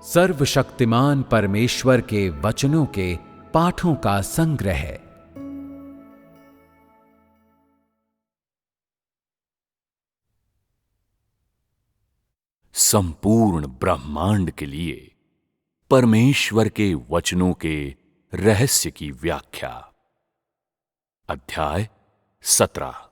सर्वशक्तिमान परमेश्वर के वचनों के पाठों का संग्रह। संपूर्ण ब्रह्मांड के लिए परमेश्वर के वचनों के रहस्य की व्याख्या। अध्याय 17।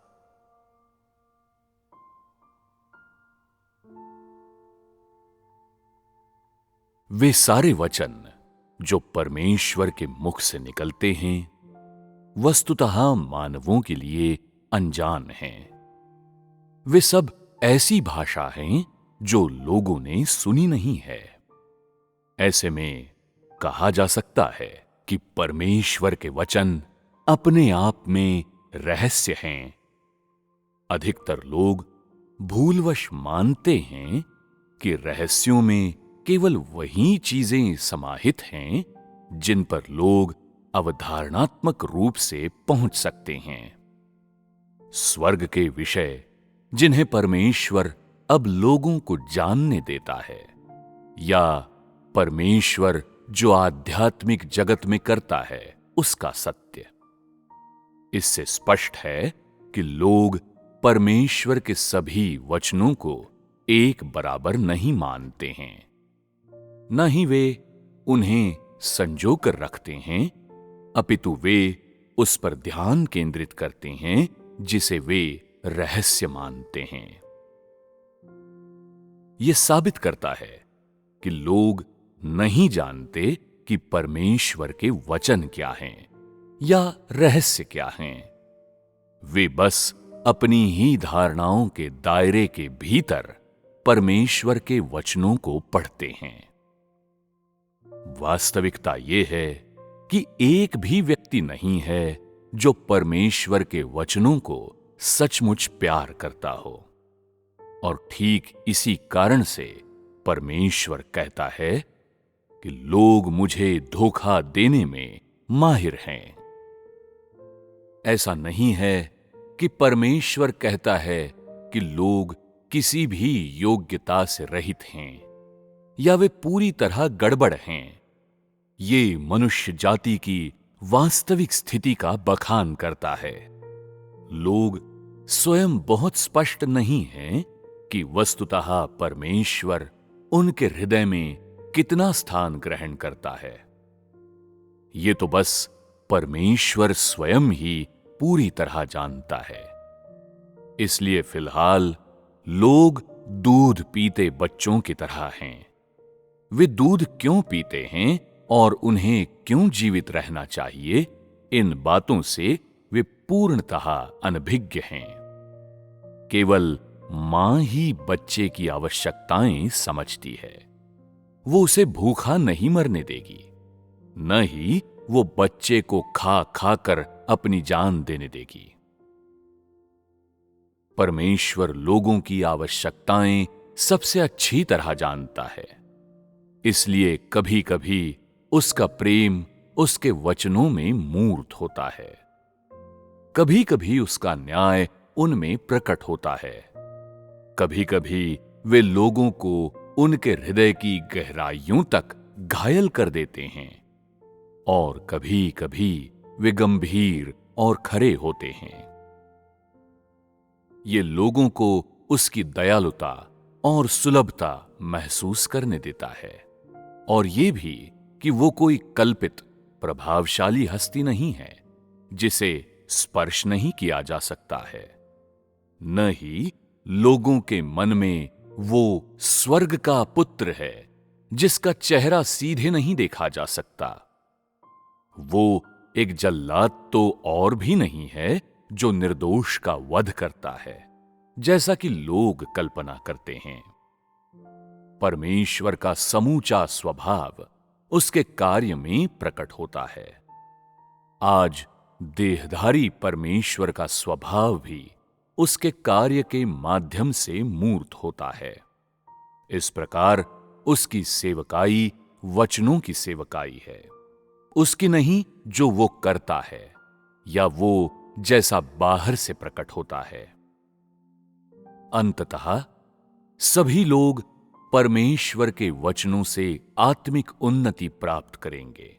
वे सारे वचन जो परमेश्वर के मुख से निकलते हैं वस्तुतः मानवों के लिए अनजान हैं। वे सब ऐसी भाषा हैं जो लोगों ने सुनी नहीं है। ऐसे में कहा जा सकता है कि परमेश्वर के वचन अपने आप में रहस्य हैं। अधिकतर लोग भूलवश मानते हैं कि रहस्यों में केवल वही चीजें समाहित हैं जिन पर लोग अवधारणात्मक रूप से पहुंच सकते हैं। स्वर्ग के विषय जिन्हें परमेश्वर अब लोगों को जानने देता है, या परमेश्वर जो आध्यात्मिक जगत में करता है उसका सत्य। इससे स्पष्ट है कि लोग परमेश्वर के सभी वचनों को एक बराबर नहीं मानते हैं। न ही वे उन्हें संजो कर रखते हैं, अपितु वे उस पर ध्यान केंद्रित करते हैं जिसे वे रहस्य मानते हैं। यह साबित करता है कि लोग नहीं जानते कि परमेश्वर के वचन क्या हैं या रहस्य क्या हैं। वे बस अपनी ही धारणाओं के दायरे के भीतर परमेश्वर के वचनों को पढ़ते हैं। वास्तविकता यह है कि एक भी व्यक्ति नहीं है जो परमेश्वर के वचनों को सचमुच प्यार करता हो, और ठीक इसी कारण से परमेश्वर कहता है कि लोग मुझे धोखा देने में माहिर हैं। ऐसा नहीं है कि परमेश्वर कहता है कि लोग किसी भी योग्यता से रहित हैं या वे पूरी तरह गड़बड़ हैं। ये मनुष्य जाति की वास्तविक स्थिति का बखान करता है। लोग स्वयं बहुत स्पष्ट नहीं हैं कि वस्तुतः परमेश्वर उनके हृदय में कितना स्थान ग्रहण करता है। ये तो बस परमेश्वर स्वयं ही पूरी तरह जानता है। इसलिए फिलहाल लोग दूध पीते बच्चों की तरह हैं। वे दूध क्यों पीते हैं और उन्हें क्यों जीवित रहना चाहिए, इन बातों से वे पूर्णतः अनभिज्ञ हैं। केवल मां ही बच्चे की आवश्यकताएं समझती है। वो उसे भूखा नहीं मरने देगी, न ही वो बच्चे को खा खाकर अपनी जान देने देगी। परमेश्वर लोगों की आवश्यकताएं सबसे अच्छी तरह जानता है। इसलिए कभी कभी उसका प्रेम उसके वचनों में मूर्त होता है। कभी कभी उसका न्याय उनमें प्रकट होता है। कभी कभी वे लोगों को उनके हृदय की गहराइयों तक घायल कर देते हैं, और कभी कभी वे गंभीर और खरे होते हैं। ये लोगों को उसकी दयालुता और सुलभता महसूस करने देता है, और ये भी कि वो कोई कल्पित प्रभावशाली हस्ती नहीं है जिसे स्पर्श नहीं किया जा सकता है। न ही लोगों के मन में वो स्वर्ग का पुत्र है जिसका चेहरा सीधे नहीं देखा जा सकता। वो एक जल्लाद तो और भी नहीं है जो निर्दोष का वध करता है, जैसा कि लोग कल्पना करते हैं। परमेश्वर का समूचा स्वभाव उसके कार्य में प्रकट होता है। आज देहधारी परमेश्वर का स्वभाव भी उसके कार्य के माध्यम से मूर्त होता है। इस प्रकार उसकी सेवकाई वचनों की सेवकाई है, उसकी नहीं जो वो करता है या वो जैसा बाहर से प्रकट होता है। अंततः सभी लोग परमेश्वर के वचनों से आत्मिक उन्नति प्राप्त करेंगे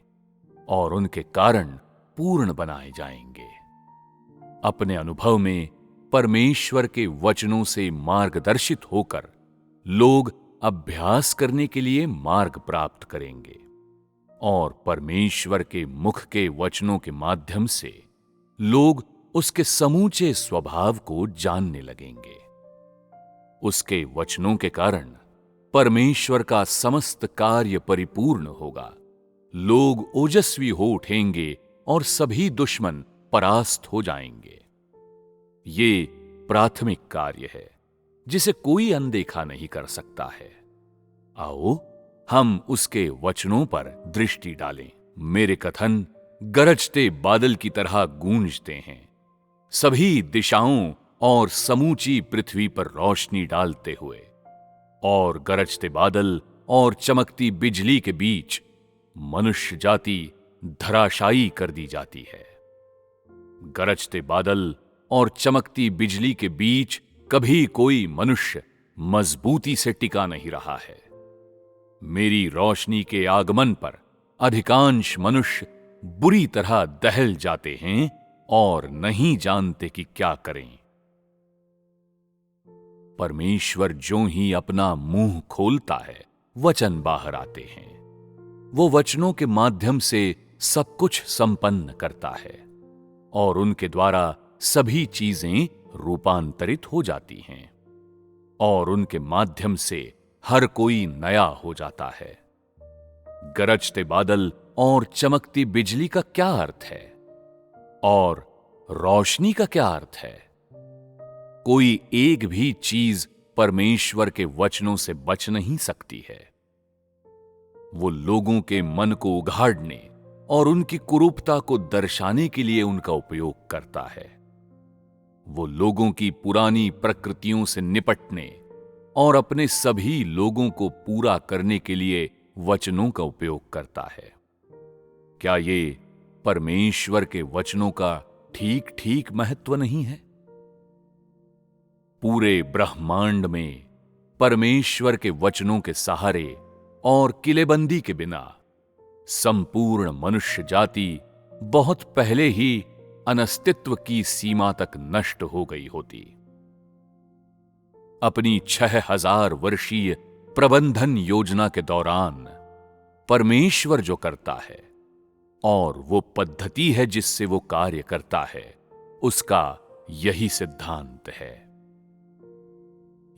और उनके कारण पूर्ण बनाए जाएंगे। अपने अनुभव में परमेश्वर के वचनों से मार्गदर्शित होकर लोग अभ्यास करने के लिए मार्ग प्राप्त करेंगे और परमेश्वर के मुख के वचनों के माध्यम से लोग उसके समूचे स्वभाव को जानने लगेंगे। उसके वचनों के कारण परमेश्वर का समस्त कार्य परिपूर्ण होगा। लोग ओजस्वी हो उठेंगे और सभी दुश्मन परास्त हो जाएंगे। ये प्राथमिक कार्य है जिसे कोई अनदेखा नहीं कर सकता है। आओ हम उसके वचनों पर दृष्टि डालें। मेरे कथन गरजते बादल की तरह गूंजते हैं, सभी दिशाओं और समूची पृथ्वी पर रोशनी डालते हुए। और गरजते बादल और चमकती बिजली के बीच मनुष्य जाति धराशायी कर दी जाती है। गरजते बादल और चमकती बिजली के बीच कभी कोई मनुष्य मजबूती से टिका नहीं रहा है। मेरी रोशनी के आगमन पर अधिकांश मनुष्य बुरी तरह दहल जाते हैं और नहीं जानते कि क्या करें। परमेश्वर जो ही अपना मुंह खोलता है, वचन बाहर आते हैं। वो वचनों के माध्यम से सब कुछ संपन्न करता है और उनके द्वारा सभी चीजें रूपांतरित हो जाती हैं और उनके माध्यम से हर कोई नया हो जाता है। गरजते बादल और चमकती बिजली का क्या अर्थ है और रोशनी का क्या अर्थ है? कोई एक भी चीज परमेश्वर के वचनों से बच नहीं सकती है। वो लोगों के मन को उघाड़ने और उनकी कुरूपता को दर्शाने के लिए उनका उपयोग करता है। वो लोगों की पुरानी प्रकृतियों से निपटने और अपने सभी लोगों को पूरा करने के लिए वचनों का उपयोग करता है। क्या ये परमेश्वर के वचनों का ठीक ठीक महत्व नहीं है? पूरे ब्रह्मांड में परमेश्वर के वचनों के सहारे और किलेबंदी के बिना संपूर्ण मनुष्य जाति बहुत पहले ही अनस्तित्व की सीमा तक नष्ट हो गई होती। अपनी 6000 वर्षीय प्रबंधन योजना के दौरान परमेश्वर जो करता है और वो पद्धति है जिससे वो कार्य करता है, उसका यही सिद्धांत है।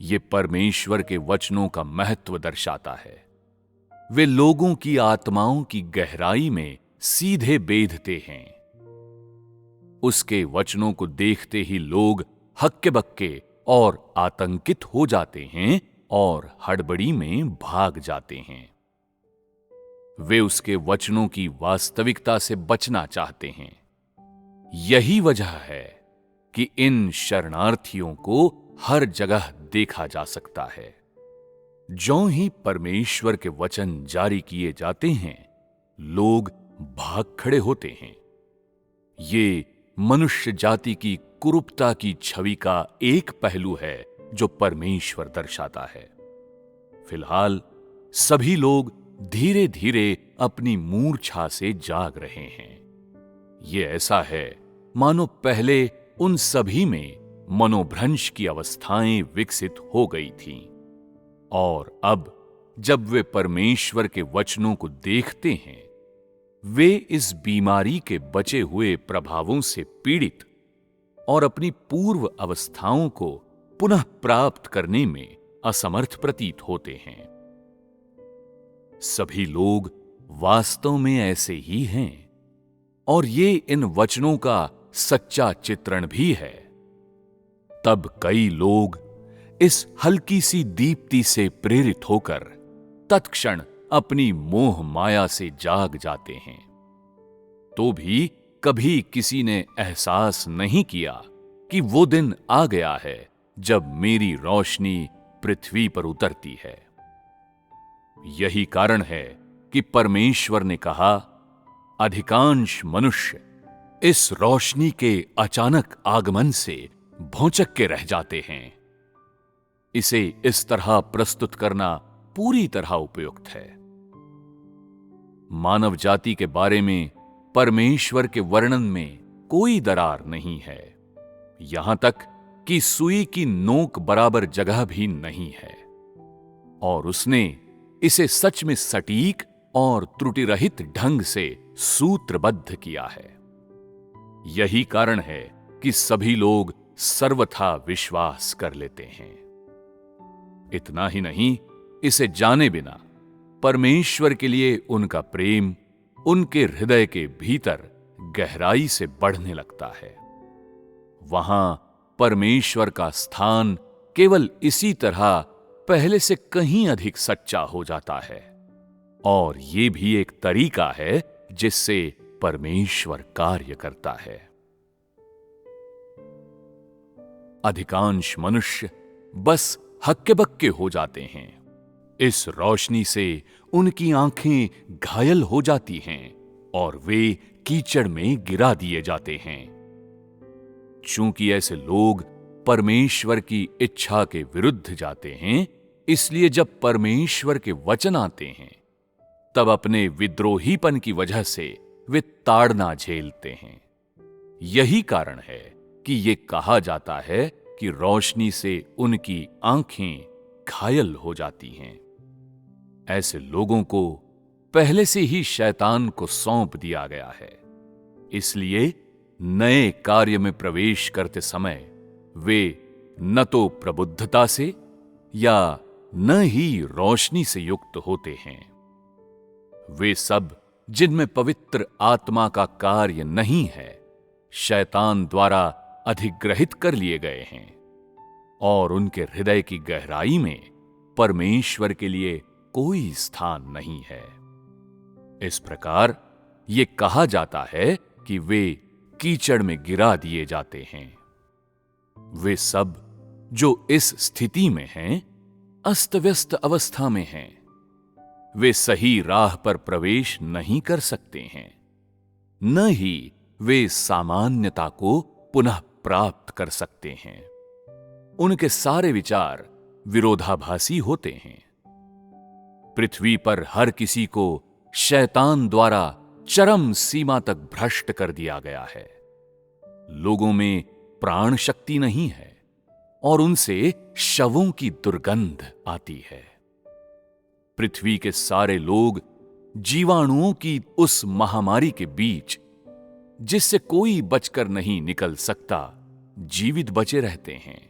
ये परमेश्वर के वचनों का महत्व दर्शाता है। वे लोगों की आत्माओं की गहराई में सीधे बेधते हैं। उसके वचनों को देखते ही लोग हक्के बक्के और आतंकित हो जाते हैं और हड़बड़ी में भाग जाते हैं। वे उसके वचनों की वास्तविकता से बचना चाहते हैं। यही वजह है कि इन शरणार्थियों को हर जगह देखा जा सकता है। ज्यों ही परमेश्वर के वचन जारी किए जाते हैं, लोग भाग खड़े होते हैं। ये मनुष्य जाति की कुरूपता की छवि का एक पहलू है जो परमेश्वर दर्शाता है। फिलहाल सभी लोग धीरे धीरे अपनी मूर्छा से जाग रहे हैं। ये ऐसा है मानो पहले उन सभी में मनोभ्रंश की अवस्थाएं विकसित हो गई थीं और अब जब वे परमेश्वर के वचनों को देखते हैं, वे इस बीमारी के बचे हुए प्रभावों से पीड़ित और अपनी पूर्व अवस्थाओं को पुनः प्राप्त करने में असमर्थ प्रतीत होते हैं। सभी लोग वास्तव में ऐसे ही हैं और ये इन वचनों का सच्चा चित्रण भी है। तब कई लोग इस हल्की सी दीप्ति से प्रेरित होकर तत्क्षण अपनी मोह माया से जाग जाते हैं। तो भी कभी किसी ने एहसास नहीं किया कि वो दिन आ गया है जब मेरी रोशनी पृथ्वी पर उतरती है। यही कारण है कि परमेश्वर ने कहा, अधिकांश मनुष्य इस रोशनी के अचानक आगमन से भौंचक के रह जाते हैं। इसे इस तरह प्रस्तुत करना पूरी तरह उपयुक्त है। मानव जाति के बारे में परमेश्वर के वर्णन में कोई दरार नहीं है, यहां तक कि सुई की नोक बराबर जगह भी नहीं है, और उसने इसे सच में सटीक और त्रुटि रहित ढंग से सूत्रबद्ध किया है। यही कारण है कि सभी लोग सर्वथा विश्वास कर लेते हैं। इतना ही नहीं, इसे जाने बिना परमेश्वर के लिए उनका प्रेम उनके हृदय के भीतर गहराई से बढ़ने लगता है। वहां परमेश्वर का स्थान केवल इसी तरह पहले से कहीं अधिक सच्चा हो जाता है, और यह भी एक तरीका है जिससे परमेश्वर कार्य करता है। अधिकांश मनुष्य बस हक्के बक्के हो जाते हैं। इस रोशनी से उनकी आंखें घायल हो जाती हैं और वे कीचड़ में गिरा दिए जाते हैं। चूंकि ऐसे लोग परमेश्वर की इच्छा के विरुद्ध जाते हैं, इसलिए जब परमेश्वर के वचन आते हैं तब अपने विद्रोहीपन की वजह से वे ताड़ना झेलते हैं। यही कारण है कि यह कहा जाता है कि रोशनी से उनकी आंखें घायल हो जाती हैं। ऐसे लोगों को पहले से ही शैतान को सौंप दिया गया है, इसलिए नए कार्य में प्रवेश करते समय वे न तो प्रबुद्धता से या न ही रोशनी से युक्त होते हैं। वे सब जिनमें पवित्र आत्मा का कार्य नहीं है, शैतान द्वारा अधिग्रहित कर लिए गए हैं, और उनके हृदय की गहराई में परमेश्वर के लिए कोई स्थान नहीं है। इस प्रकार ये कहा जाता है कि वे कीचड़ में गिरा दिए जाते हैं। वे सब जो इस स्थिति में हैं, अस्त व्यस्त अवस्था में हैं। वे सही राह पर प्रवेश नहीं कर सकते हैं, न ही वे सामान्यता को पुनः प्राप्त कर सकते हैं। उनके सारे विचार विरोधाभासी होते हैं। पृथ्वी पर हर किसी को शैतान द्वारा चरम सीमा तक भ्रष्ट कर दिया गया है। लोगों में प्राण शक्ति नहीं है और उनसे शवों की दुर्गंध आती है। पृथ्वी के सारे लोग जीवाणुओं की उस महामारी के बीच, जिससे कोई बचकर नहीं निकल सकता, जीवित बचे रहते हैं।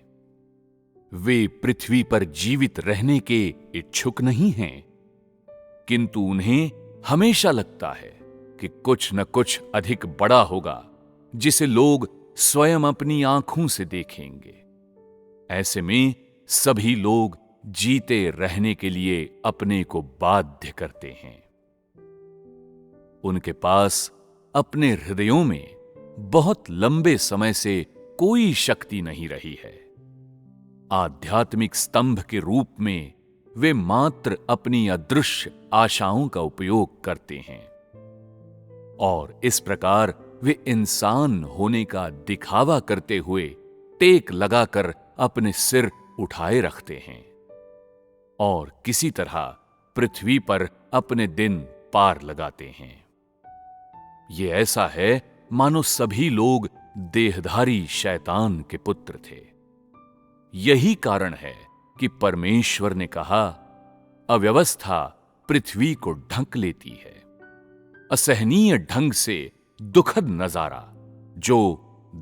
वे पृथ्वी पर जीवित रहने के इच्छुक नहीं हैं, किंतु उन्हें हमेशा लगता है कि कुछ न कुछ अधिक बड़ा होगा जिसे लोग स्वयं अपनी आंखों से देखेंगे। ऐसे में सभी लोग जीते रहने के लिए अपने को बाध्य करते हैं। उनके पास अपने हृदयों में बहुत लंबे समय से कोई शक्ति नहीं रही है। आध्यात्मिक स्तंभ के रूप में वे मात्र अपनी अदृश्य आशाओं का उपयोग करते हैं, और इस प्रकार वे इंसान होने का दिखावा करते हुए टेक लगाकर अपने सिर उठाए रखते हैं और किसी तरह पृथ्वी पर अपने दिन पार लगाते हैं। ये ऐसा है मानो सभी लोग देहधारी शैतान के पुत्र थे। यही कारण है कि परमेश्वर ने कहा, अव्यवस्था पृथ्वी को ढक लेती है। असहनीय ढंग से दुखद नजारा जो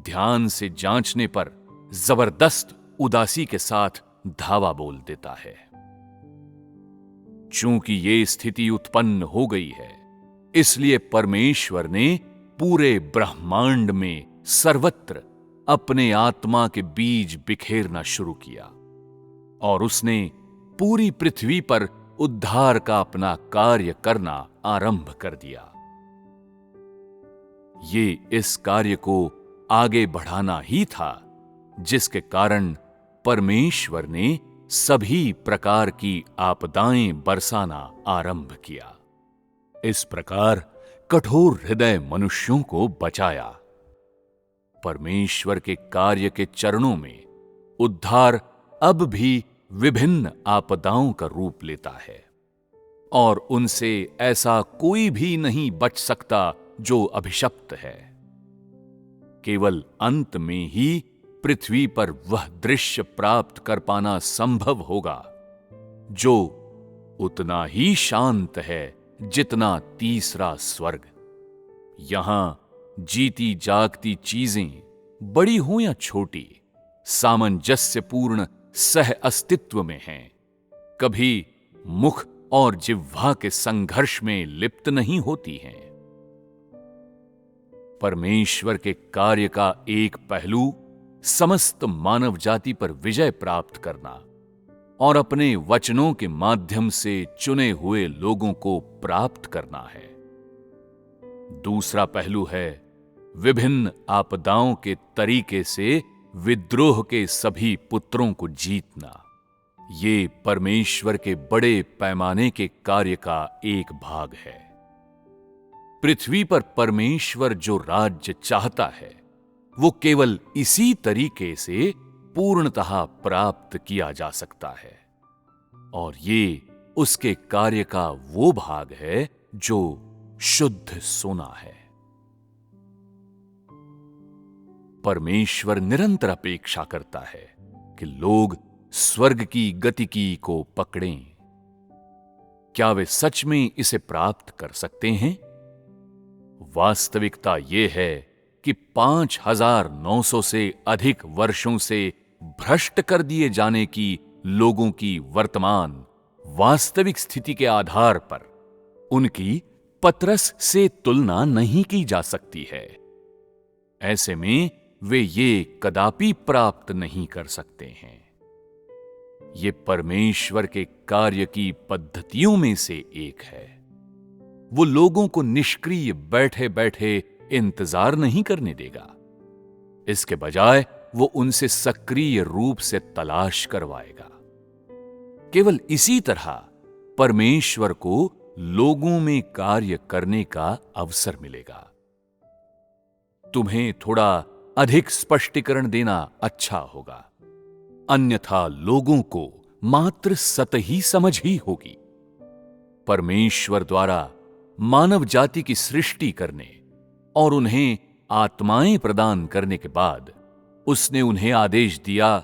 ध्यान से जांचने पर जबरदस्त उदासी के साथ धावा बोल देता है। चूंकि ये स्थिति उत्पन्न हो गई है, इसलिए परमेश्वर ने पूरे ब्रह्मांड में सर्वत्र अपने आत्मा के बीज बिखेरना शुरू किया, और उसने पूरी पृथ्वी पर उद्धार का अपना कार्य करना आरंभ कर दिया। ये इस कार्य को आगे बढ़ाना ही था जिसके कारण परमेश्वर ने सभी प्रकार की आपदाएं बरसाना आरंभ किया। इस प्रकार कठोर हृदय मनुष्यों को बचाया। परमेश्वर के कार्य के चरणों में उद्धार अब भी विभिन्न आपदाओं का रूप लेता है और उनसे ऐसा कोई भी नहीं बच सकता जो अभिशप्त है। केवल अंत में ही पृथ्वी पर वह दृश्य प्राप्त कर पाना संभव होगा जो उतना ही शांत है जितना तीसरा स्वर्ग। यहां जीती जागती चीजें बड़ी हो या छोटी सामंजस्यपूर्ण सह अस्तित्व में हैं, कभी मुख और जिह्वा के संघर्ष में लिप्त नहीं होती हैं। परमेश्वर के कार्य का एक पहलू समस्त मानव जाति पर विजय प्राप्त करना और अपने वचनों के माध्यम से चुने हुए लोगों को प्राप्त करना है। दूसरा पहलू है विभिन्न आपदाओं के तरीके से विद्रोह के सभी पुत्रों को जीतना। ये परमेश्वर के बड़े पैमाने के कार्य का एक भाग है। पृथ्वी पर परमेश्वर जो राज्य चाहता है वो केवल इसी तरीके से पूर्णतः प्राप्त किया जा सकता है और ये उसके कार्य का वो भाग है जो शुद्ध सोना है। परमेश्वर निरंतर अपेक्षा करता है कि लोग स्वर्ग की गतिकी को पकड़ें। क्या वे सच में इसे प्राप्त कर सकते हैं? वास्तविकता यह है कि 5,900 से अधिक वर्षों से भ्रष्ट कर दिए जाने की लोगों की वर्तमान वास्तविक स्थिति के आधार पर उनकी पतरस से तुलना नहीं की जा सकती है। ऐसे में वे ये कदापि प्राप्त नहीं कर सकते हैं। ये परमेश्वर के कार्य की पद्धतियों में से एक है। वो लोगों को निष्क्रिय बैठे बैठे इंतजार नहीं करने देगा। इसके बजाय वो उनसे सक्रिय रूप से तलाश करवाएगा। केवल इसी तरह परमेश्वर को लोगों में कार्य करने का अवसर मिलेगा। तुम्हें थोड़ा अधिक स्पष्टीकरण देना अच्छा होगा, अन्यथा लोगों को मात्र सतही समझ ही होगी। परमेश्वर द्वारा मानव जाति की सृष्टि करने और उन्हें आत्माएं प्रदान करने के बाद उसने उन्हें आदेश दिया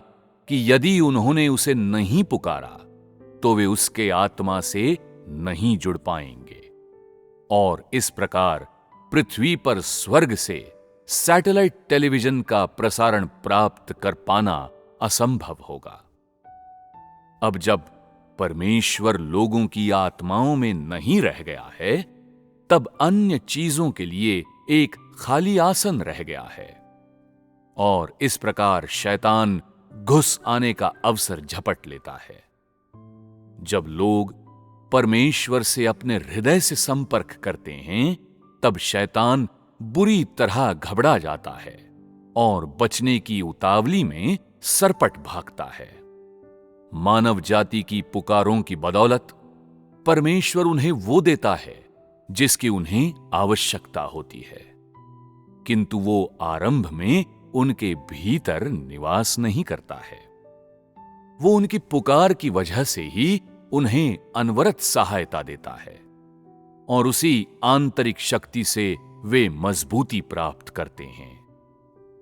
कि यदि उन्होंने उसे नहीं पुकारा तो वे उसके आत्मा से नहीं जुड़ पाएंगे और इस प्रकार पृथ्वी पर स्वर्ग से सैटेलाइट टेलीविजन का प्रसारण प्राप्त कर पाना असंभव होगा। अब जब परमेश्वर लोगों की आत्माओं में नहीं रह गया है, तब अन्य चीजों के लिए एक खाली आसन रह गया है और इस प्रकार शैतान घुस आने का अवसर झपट लेता है। जब लोग परमेश्वर से अपने हृदय से संपर्क करते हैं, तब शैतान बुरी तरह घबरा जाता है और बचने की उतावली में सरपट भागता है। मानव जाति की पुकारों की बदौलत परमेश्वर उन्हें वो देता है जिसकी उन्हें आवश्यकता होती है, किंतु वो आरंभ में उनके भीतर निवास नहीं करता है। वो उनकी पुकार की वजह से ही उन्हें अनवरत सहायता देता है और उसी आंतरिक शक्ति से वे मजबूती प्राप्त करते हैं,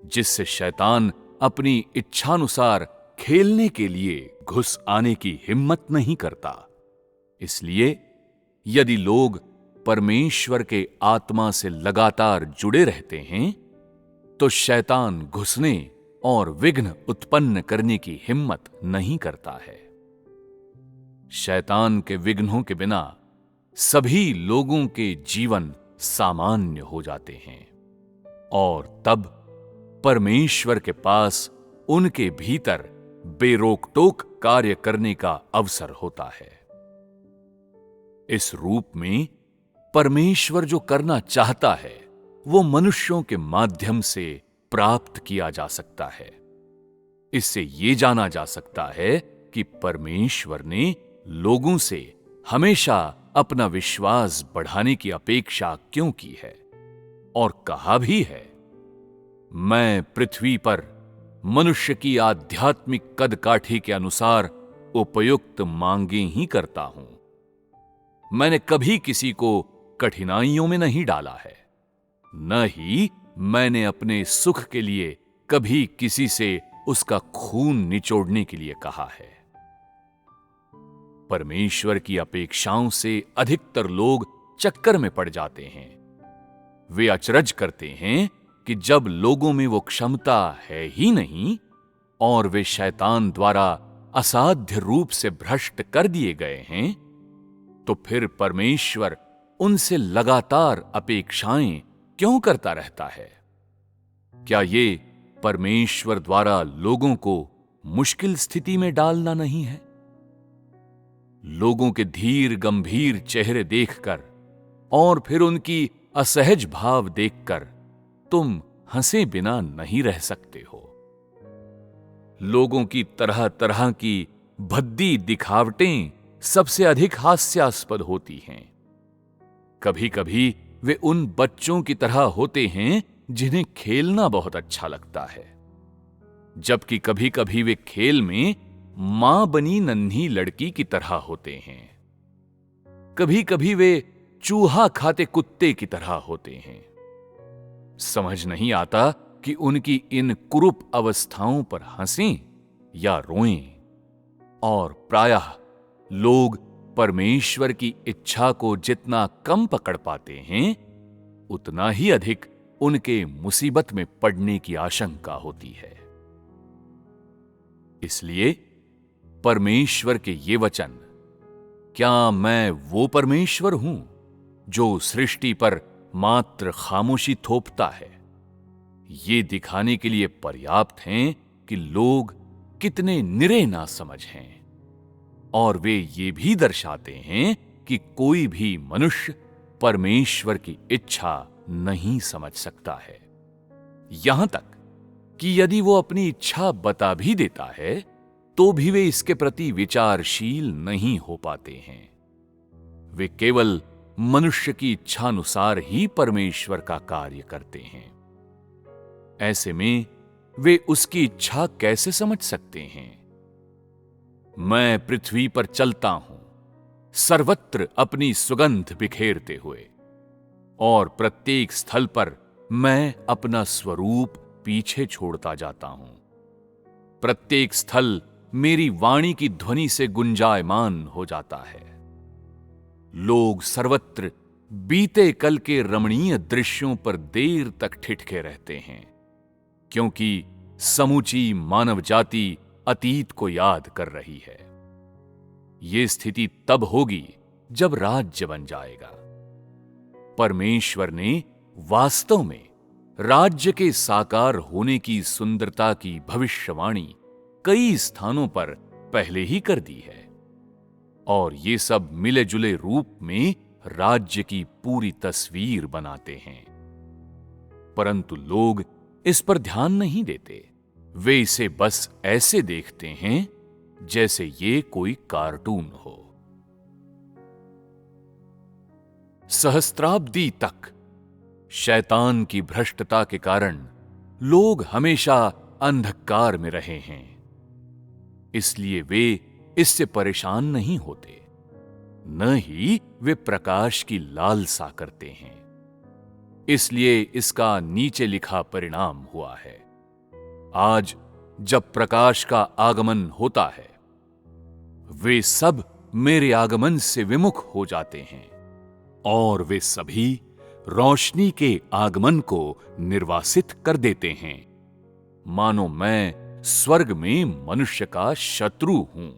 जिससे शैतान अपनी इच्छानुसार खेलने के लिए घुस आने की हिम्मत नहीं करता। इसलिए यदि लोग परमेश्वर के आत्मा से लगातार जुड़े रहते हैं, तो शैतान घुसने और विघ्न उत्पन्न करने की हिम्मत नहीं करता है। शैतान के विघ्नों के बिना सभी लोगों के जीवन सामान्य हो जाते हैं और तब परमेश्वर के पास उनके भीतर बेरोक-टोक कार्य करने का अवसर होता है। इस रूप में परमेश्वर जो करना चाहता है वो मनुष्यों के माध्यम से प्राप्त किया जा सकता है। इससे ये जाना जा सकता है कि परमेश्वर ने लोगों से हमेशा अपना विश्वास बढ़ाने की अपेक्षा क्यों की है और कहा भी है, मैं पृथ्वी पर मनुष्य की आध्यात्मिक कदकाठी के अनुसार उपयुक्त मांगें ही करता हूं। मैंने कभी किसी को कठिनाइयों में नहीं डाला है, न ही मैंने अपने सुख के लिए कभी किसी से उसका खून निचोड़ने के लिए कहा है। परमेश्वर की अपेक्षाओं से अधिकतर लोग चक्कर में पड़ जाते हैं। वे अचरज करते हैं कि जब लोगों में वो क्षमता है ही नहीं और वे शैतान द्वारा असाध्य रूप से भ्रष्ट कर दिए गए हैं, तो फिर परमेश्वर उनसे लगातार अपेक्षाएं क्यों करता रहता है? क्या ये परमेश्वर द्वारा लोगों को मुश्किल स्थिति में डालना नहीं है? लोगों के धीर गंभीर चेहरे देखकर और फिर उनकी असहज भाव देखकर तुम हंसे बिना नहीं रह सकते हो। लोगों की तरह तरह की भद्दी दिखावटें सबसे अधिक हास्यास्पद होती हैं। कभी कभी वे उन बच्चों की तरह होते हैं जिन्हें खेलना बहुत अच्छा लगता है, जबकि कभी कभी वे खेल में मां बनी नन्ही लड़की की तरह होते हैं। कभी कभी वे चूहा खाते कुत्ते की तरह होते हैं। समझ नहीं आता कि उनकी इन कुरूप अवस्थाओं पर हंसें या रोएं। और प्रायः लोग परमेश्वर की इच्छा को जितना कम पकड़ पाते हैं, उतना ही अधिक उनके मुसीबत में पड़ने की आशंका होती है। इसलिए परमेश्वर के ये वचन, क्या मैं वो परमेश्वर हूं जो सृष्टि पर मात्र खामोशी थोपता है, ये दिखाने के लिए पर्याप्त हैं कि लोग कितने निरे ना समझ हैं। और वे ये भी दर्शाते हैं कि कोई भी मनुष्य परमेश्वर की इच्छा नहीं समझ सकता है। यहां तक कि यदि वो अपनी इच्छा बता भी देता है, तो भी वे इसके प्रति विचारशील नहीं हो पाते हैं। वे केवल मनुष्य की इच्छानुसार ही परमेश्वर का कार्य करते हैं। ऐसे में वे उसकी इच्छा कैसे समझ सकते हैं? मैं पृथ्वी पर चलता हूं, सर्वत्र अपनी सुगंध बिखेरते हुए, और प्रत्येक स्थल पर मैं अपना स्वरूप पीछे छोड़ता जाता हूं। प्रत्येक स्थल मेरी वाणी की ध्वनि से गुंजायमान हो जाता है। लोग सर्वत्र बीते कल के रमणीय दृश्यों पर देर तक ठिठके रहते हैं, क्योंकि समूची मानव जाति अतीत को याद कर रही है। यह स्थिति तब होगी जब राज्य बन जाएगा। परमेश्वर ने वास्तव में राज्य के साकार होने की सुंदरता की भविष्यवाणी कई स्थानों पर पहले ही कर दी है, और ये सब मिले जुले रूप में राज्य की पूरी तस्वीर बनाते हैं। परंतु लोग इस पर ध्यान नहीं देते। वे इसे बस ऐसे देखते हैं जैसे ये कोई कार्टून हो। सहस्त्राब्दी तक शैतान की भ्रष्टता के कारण लोग हमेशा अंधकार में रहे हैं। इसलिए वे इससे परेशान नहीं होते, न ही वे प्रकाश की लालसा करते हैं। इसलिए इसका नीचे लिखा परिणाम हुआ है। आज जब प्रकाश का आगमन होता है, वे सब मेरे आगमन से विमुख हो जाते हैं, और वे सभी रोशनी के आगमन को निर्वासित कर देते हैं, मानो मैं स्वर्ग में मनुष्य का शत्रु हूं।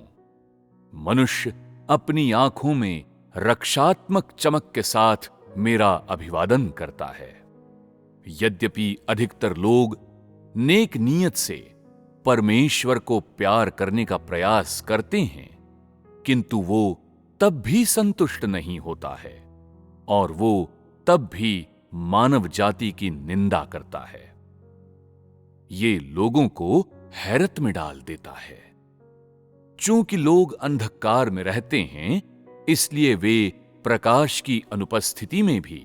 मनुष्य अपनी आंखों में रक्षात्मक चमक के साथ मेरा अभिवादन करता है। यद्यपि अधिकतर लोग नेक नीयत से परमेश्वर को प्यार करने का प्रयास करते हैं, किंतु वो तब भी संतुष्ट नहीं होता है, और वो तब भी मानव जाति की निंदा करता है। ये लोगों को हैरत में डाल देता है। चूंकि लोग अंधकार में रहते हैं, इसलिए वे प्रकाश की अनुपस्थिति में भी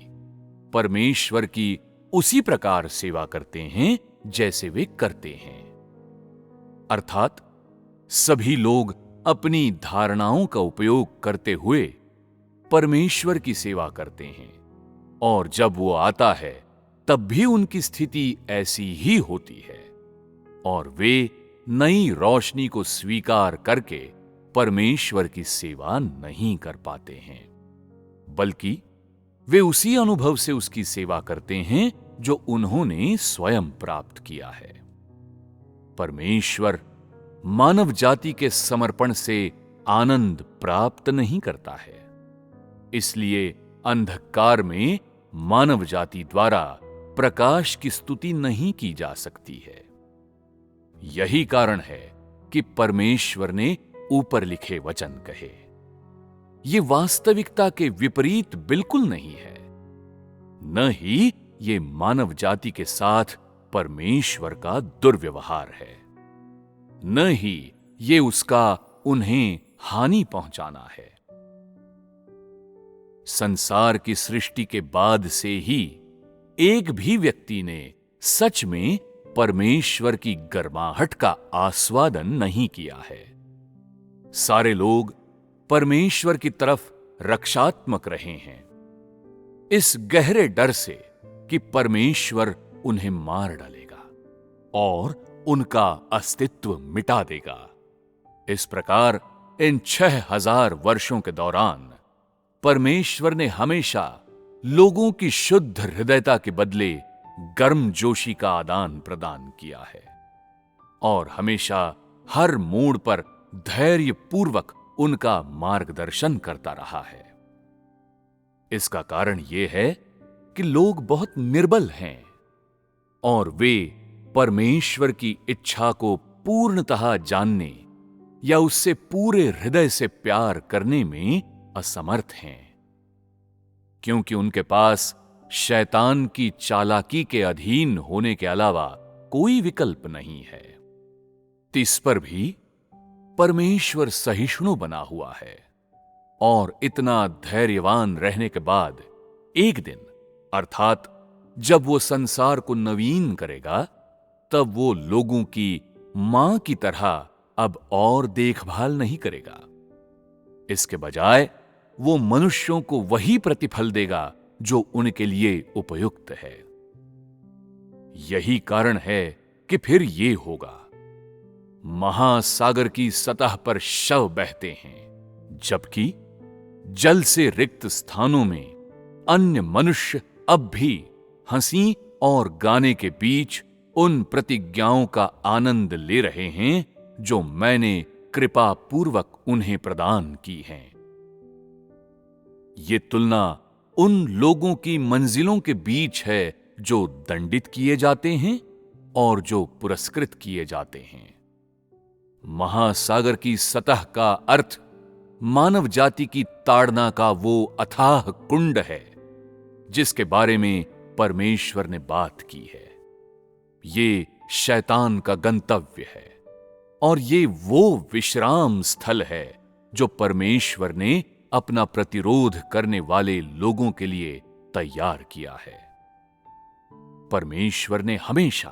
परमेश्वर की उसी प्रकार सेवा करते हैं जैसे वे करते हैं। अर्थात सभी लोग अपनी धारणाओं का उपयोग करते हुए परमेश्वर की सेवा करते हैं, और जब वो आता है तब भी उनकी स्थिति ऐसी ही होती है और वे नई रोशनी को स्वीकार करके परमेश्वर की सेवा नहीं कर पाते हैं, बल्कि वे उसी अनुभव से उसकी सेवा करते हैं जो उन्होंने स्वयं प्राप्त किया है। परमेश्वर मानव जाति के समर्पण से आनंद प्राप्त नहीं करता है, इसलिए अंधकार में मानव जाति द्वारा प्रकाश की स्तुति नहीं की जा सकती है। यही कारण है कि परमेश्वर ने ऊपर लिखे वचन कहे। ये वास्तविकता के विपरीत बिल्कुल नहीं है, न ही ये मानव जाति के साथ परमेश्वर का दुर्व्यवहार है, न ही ये उसका उन्हें हानि पहुंचाना है। संसार की सृष्टि के बाद से ही एक भी व्यक्ति ने सच में परमेश्वर की गर्माहट का आस्वादन नहीं किया है। सारे लोग परमेश्वर की तरफ रक्षात्मक रहे हैं, इस गहरे डर से कि परमेश्वर उन्हें मार डालेगा और उनका अस्तित्व मिटा देगा। इस प्रकार इन 6000 वर्षों के दौरान परमेश्वर ने हमेशा लोगों की शुद्ध हृदयता के बदले गर्मजोशी का आदान प्रदान किया है और हमेशा हर मोड़ पर धैर्यपूर्वक उनका मार्गदर्शन करता रहा है। इसका कारण यह है कि लोग बहुत निर्बल हैं और वे परमेश्वर की इच्छा को पूर्णतः जानने या उससे पूरे हृदय से प्यार करने में असमर्थ हैं, क्योंकि उनके पास शैतान की चालाकी के अधीन होने के अलावा कोई विकल्प नहीं है। इस पर भी परमेश्वर सहिष्णु बना हुआ है और इतना धैर्यवान रहने के बाद एक दिन, अर्थात जब वो संसार को नवीन करेगा, तब वो लोगों की मां की तरह अब और देखभाल नहीं करेगा। इसके बजाय वो मनुष्यों को वही प्रतिफल देगा जो उनके लिए उपयुक्त है। यही कारण है कि फिर ये होगा, महासागर की सतह पर शव बहते हैं, जबकि जल से रिक्त स्थानों में अन्य मनुष्य अब भी हंसी और गाने के बीच उन प्रतिज्ञाओं का आनंद ले रहे हैं जो मैंने कृपा पूर्वक उन्हें प्रदान की हैं। ये तुलना उन लोगों की मंजिलों के बीच है जो दंडित किए जाते हैं और जो पुरस्कृत किए जाते हैं। महासागर की सतह का अर्थ मानव जाति की ताड़ना का वो अथाह कुंड है जिसके बारे में परमेश्वर ने बात की है। ये शैतान का गंतव्य है और ये वो विश्राम स्थल है जो परमेश्वर ने अपना प्रतिरोध करने वाले लोगों के लिए तैयार किया है। परमेश्वर ने हमेशा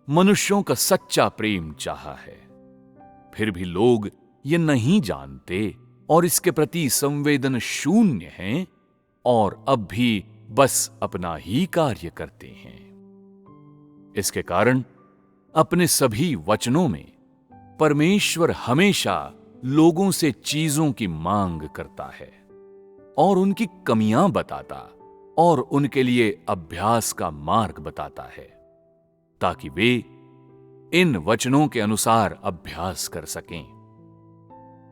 मनुष्यों का सच्चा प्रेम चाहा है, फिर भी लोग ये नहीं जानते और इसके प्रति संवेदन शून्य हैं और अब भी बस अपना ही कार्य करते हैं। इसके कारण अपने सभी वचनों में परमेश्वर हमेशा लोगों से चीजों की मांग करता है और उनकी कमियां बताता और उनके लिए अभ्यास का मार्ग बताता है, ताकि वे इन वचनों के अनुसार अभ्यास कर सकें।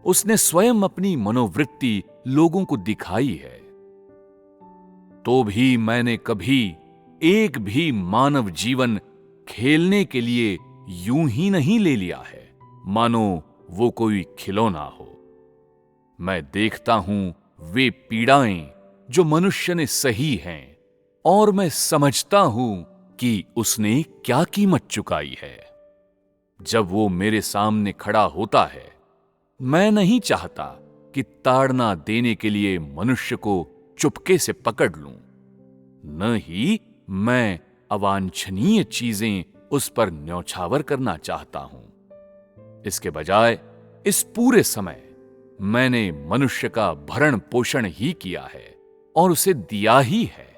उसने स्वयं अपनी मनोवृत्ति लोगों को दिखाई है। तो भी मैंने कभी एक भी मानव जीवन खेलने के लिए यूं ही नहीं ले लिया है मानो वो कोई खिलौना हो। मैं देखता हूं वे पीड़ाएं जो मनुष्य ने सही हैं और मैं समझता हूं कि उसने क्या कीमत चुकाई है। जब वो मेरे सामने खड़ा होता है, मैं नहीं चाहता कि ताड़ना देने के लिए मनुष्य को चुपके से पकड़ लूं, न ही मैं अवांछनीय चीजें उस पर न्यौछावर करना चाहता हूं। इसके बजाय इस पूरे समय मैंने मनुष्य का भरण पोषण ही किया है और उसे दिया ही है।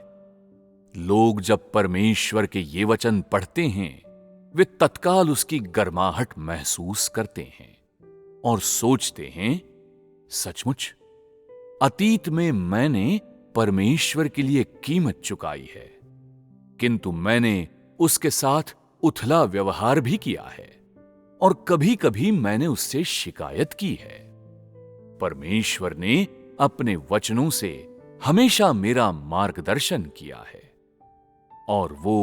लोग जब परमेश्वर के ये वचन पढ़ते हैं, वे तत्काल उसकी गर्माहट महसूस करते हैं और सोचते हैं, सचमुच अतीत में मैंने परमेश्वर के लिए कीमत चुकाई है, किंतु मैंने उसके साथ उथला व्यवहार भी किया है और कभी कभी मैंने उससे शिकायत की है। परमेश्वर ने अपने वचनों से हमेशा मेरा मार्गदर्शन किया है और वो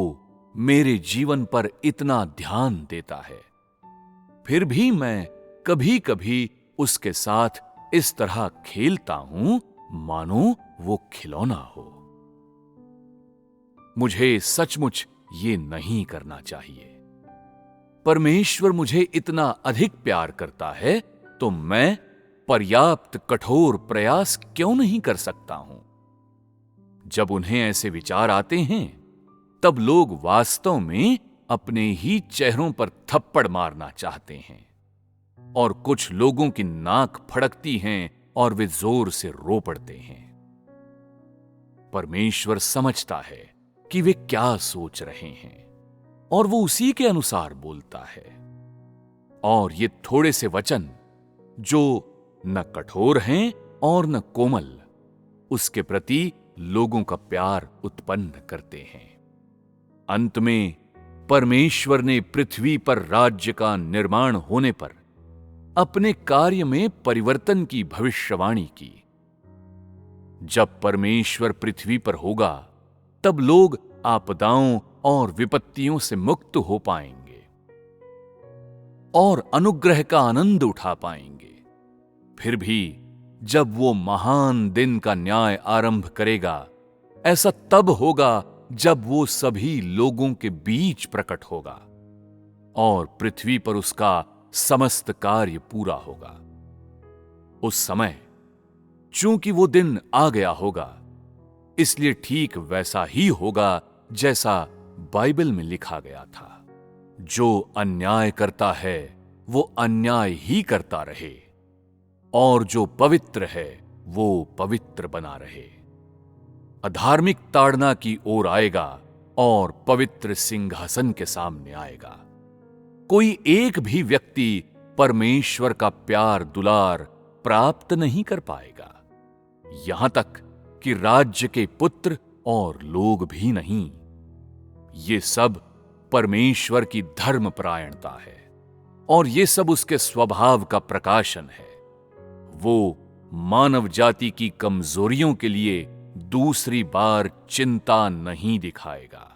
मेरे जीवन पर इतना ध्यान देता है, फिर भी मैं कभी कभी उसके साथ इस तरह खेलता हूं मानो वो खिलौना हो। मुझे सचमुच ये नहीं करना चाहिए। परमेश्वर मुझे इतना अधिक प्यार करता है तो मैं पर्याप्त कठोर प्रयास क्यों नहीं कर सकता हूं? जब उन्हें ऐसे विचार आते हैं, तब लोग वास्तव में अपने ही चेहरों पर थप्पड़ मारना चाहते हैं और कुछ लोगों की नाक फड़कती हैं और वे जोर से रो पड़ते हैं। परमेश्वर समझता है कि वे क्या सोच रहे हैं और वो उसी के अनुसार बोलता है। और ये थोड़े से वचन जो न कठोर हैं और न कोमल, उसके प्रति लोगों का प्यार उत्पन्न करते हैं। अंत में परमेश्वर ने पृथ्वी पर राज्य का निर्माण होने पर अपने कार्य में परिवर्तन की भविष्यवाणी की। जब परमेश्वर पृथ्वी पर होगा, तब लोग आपदाओं और विपत्तियों से मुक्त हो पाएंगे और अनुग्रह का आनंद उठा पाएंगे। फिर भी जब वो महान दिन का न्याय आरंभ करेगा, ऐसा तब होगा जब वो सभी लोगों के बीच प्रकट होगा और पृथ्वी पर उसका समस्त कार्य पूरा होगा। उस समय चूंकि वो दिन आ गया होगा, इसलिए ठीक वैसा ही होगा जैसा बाइबल में लिखा गया था, जो अन्याय करता है वो अन्याय ही करता रहे और जो पवित्र है वो पवित्र बना रहे। अधार्मिक ताड़ना की ओर आएगा और पवित्र सिंहासन के सामने आएगा। कोई एक भी व्यक्ति परमेश्वर का प्यार दुलार प्राप्त नहीं कर पाएगा, यहां तक कि राज्य के पुत्र और लोग भी नहीं। ये सब परमेश्वर की धर्मपरायणता है और ये सब उसके स्वभाव का प्रकाशन है। वो मानव जाति की कमजोरियों के लिए दूसरी बार चिंता नहीं दिखाएगा।